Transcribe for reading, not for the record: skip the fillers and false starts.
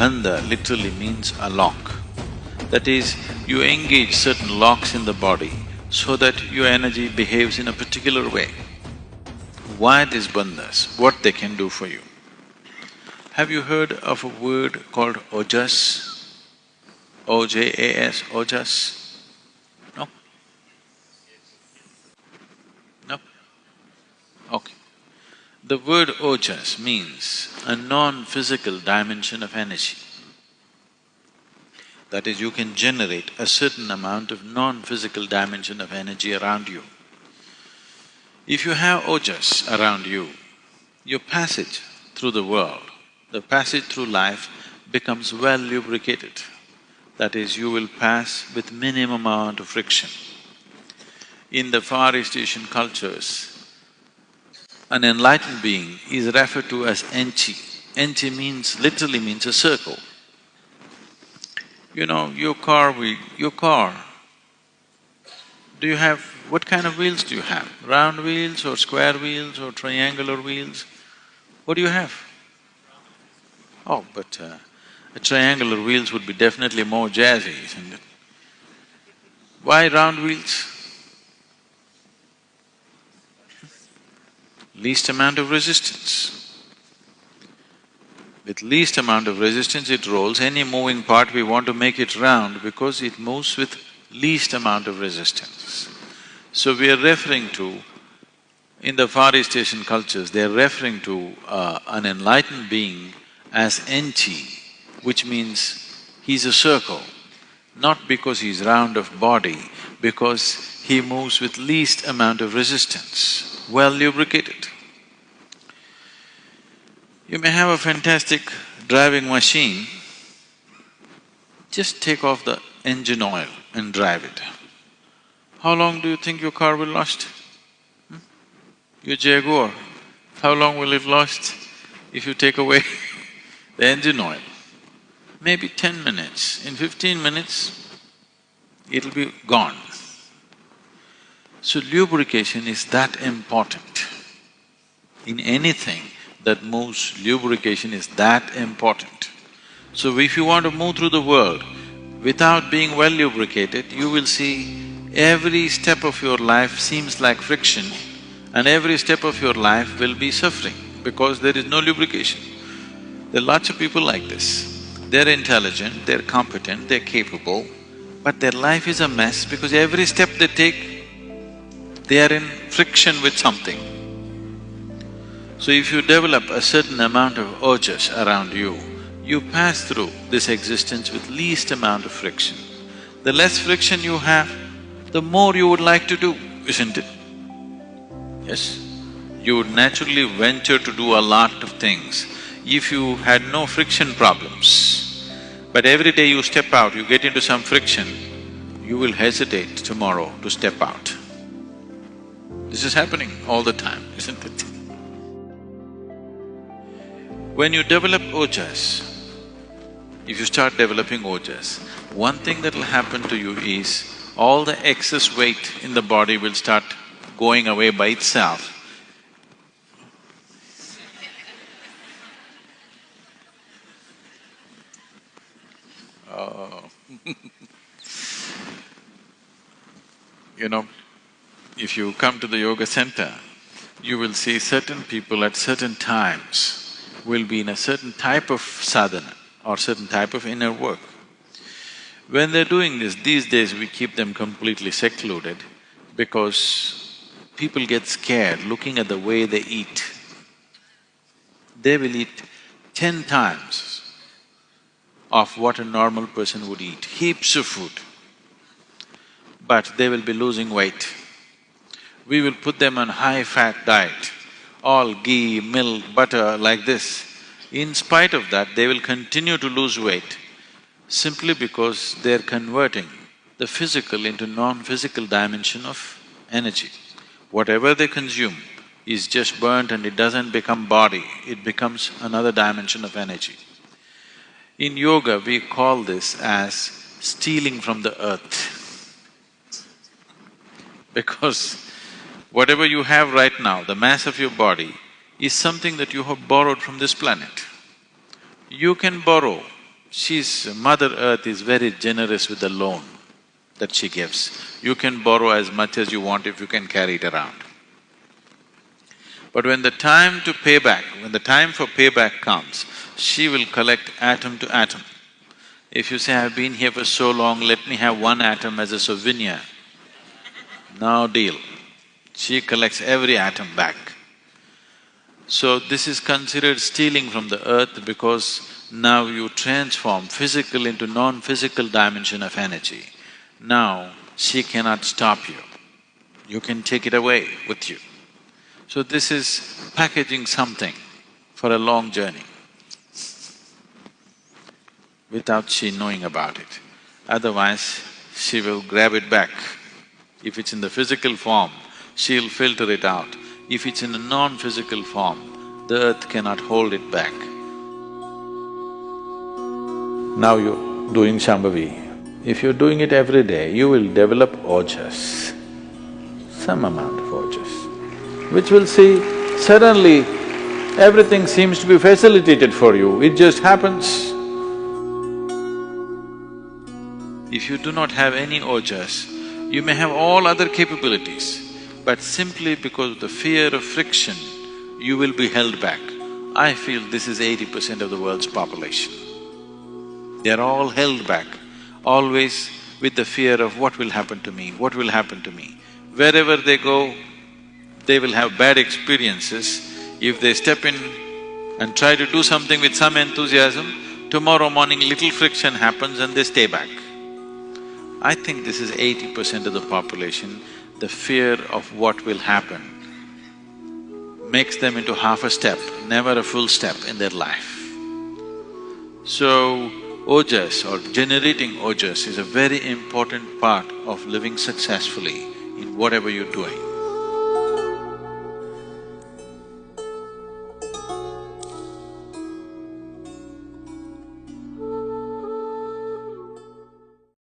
Bandha literally means a lock. That is, you engage certain locks in the body so that your energy behaves in a particular way. Why these bandhas? What they can do for you? Have you heard of a word called Ojas? O-J-A-S, Ojas? No? No? Okay. The word Ojas means a non-physical dimension of energy. That is, you can generate a certain amount of non-physical dimension of energy around you. If you have Ojas around you, your passage through the world, the passage through life becomes well lubricated. That is, you will pass with minimum amount of friction. In the Far East Asian cultures, an enlightened being is referred to as Enchi. Enchi literally means a circle. You know, your car, do you have… what kind of wheels do you have? Round wheels or square wheels or triangular wheels? What do you have? Oh, but triangular wheels would be definitely more jazzy, isn't it? Why round wheels? Least amount of resistance. With least amount of resistance it rolls. Any moving part we want to make it round because it moves with least amount of resistance. So we are referring to… in the Far East Asian cultures, they are referring to an enlightened being as Enchi, which means he's a circle, not because he's round of body, because he moves with least amount of resistance, well lubricated. You may have a fantastic driving machine, just take off the engine oil and drive it. How long do you think your car will last? Your Jaguar, how long will it last if you take away the engine oil? Maybe 10 minutes. In 15 minutes, it'll be gone. So lubrication is that important. In anything that moves, lubrication is that important. So if you want to move through the world without being well lubricated, you will see every step of your life seems like friction and every step of your life will be suffering because there is no lubrication. There are lots of people like this. They're intelligent, they're competent, they're capable, but their life is a mess because every step they take, they are in friction with something. So if you develop a certain amount of ojas around you, you pass through this existence with least amount of friction. The less friction you have, the more you would like to do, isn't it? Yes? You would naturally venture to do a lot of things if you had no friction problems. But every day you step out, you get into some friction, you will hesitate tomorrow to step out. This is happening all the time, isn't it? When you develop ojas, if you start developing ojas, one thing that'll happen to you is all the excess weight in the body will start going away by itself. Oh. You know, if you come to the yoga center, you will see certain people at certain times will be in a certain type of sadhana or certain type of inner work. When they're doing this, these days we keep them completely secluded because people get scared looking at the way they eat. They will eat 10 times of what a normal person would eat, heaps of food, but they will be losing weight. We will put them on high-fat diet, all ghee, milk, butter like this. In spite of that, they will continue to lose weight simply because they're converting the physical into non-physical dimension of energy. Whatever they consume is just burnt and it doesn't become body, it becomes another dimension of energy. In yoga, we call this as stealing from the earth. Because whatever you have right now, the mass of your body, is something that you have borrowed from this planet. You can borrow Mother Earth is very generous with the loan that she gives. You can borrow as much as you want if you can carry it around. But when the time for payback comes, she will collect atom to atom. If you say, I've been here for so long, let me have one atom as a souvenir, no deal. She collects every atom back. So this is considered stealing from the earth because now you transform physical into non-physical dimension of energy. Now she cannot stop you. You can take it away with you. So this is packaging something for a long journey without she knowing about it. Otherwise, she will grab it back. If it's in the physical form, she'll filter it out. If it's in a non-physical form, the earth cannot hold it back. Now you're doing Shambhavi. If you're doing it every day, you will develop Ojas, some amount of Ojas, which will see suddenly everything seems to be facilitated for you, it just happens. If you do not have any Ojas, you may have all other capabilities, but simply because of the fear of friction, you will be held back. I feel this is 80% of the world's population. They are all held back, always with the fear of what will happen to me, what will happen to me. Wherever they go, they will have bad experiences. If they step in and try to do something with some enthusiasm, tomorrow morning little friction happens and they stay back. I think this is 80% of the population. The fear of what will happen makes them into half a step, never a full step in their life. So, Ojas or generating Ojas is a very important part of living successfully in whatever you're doing.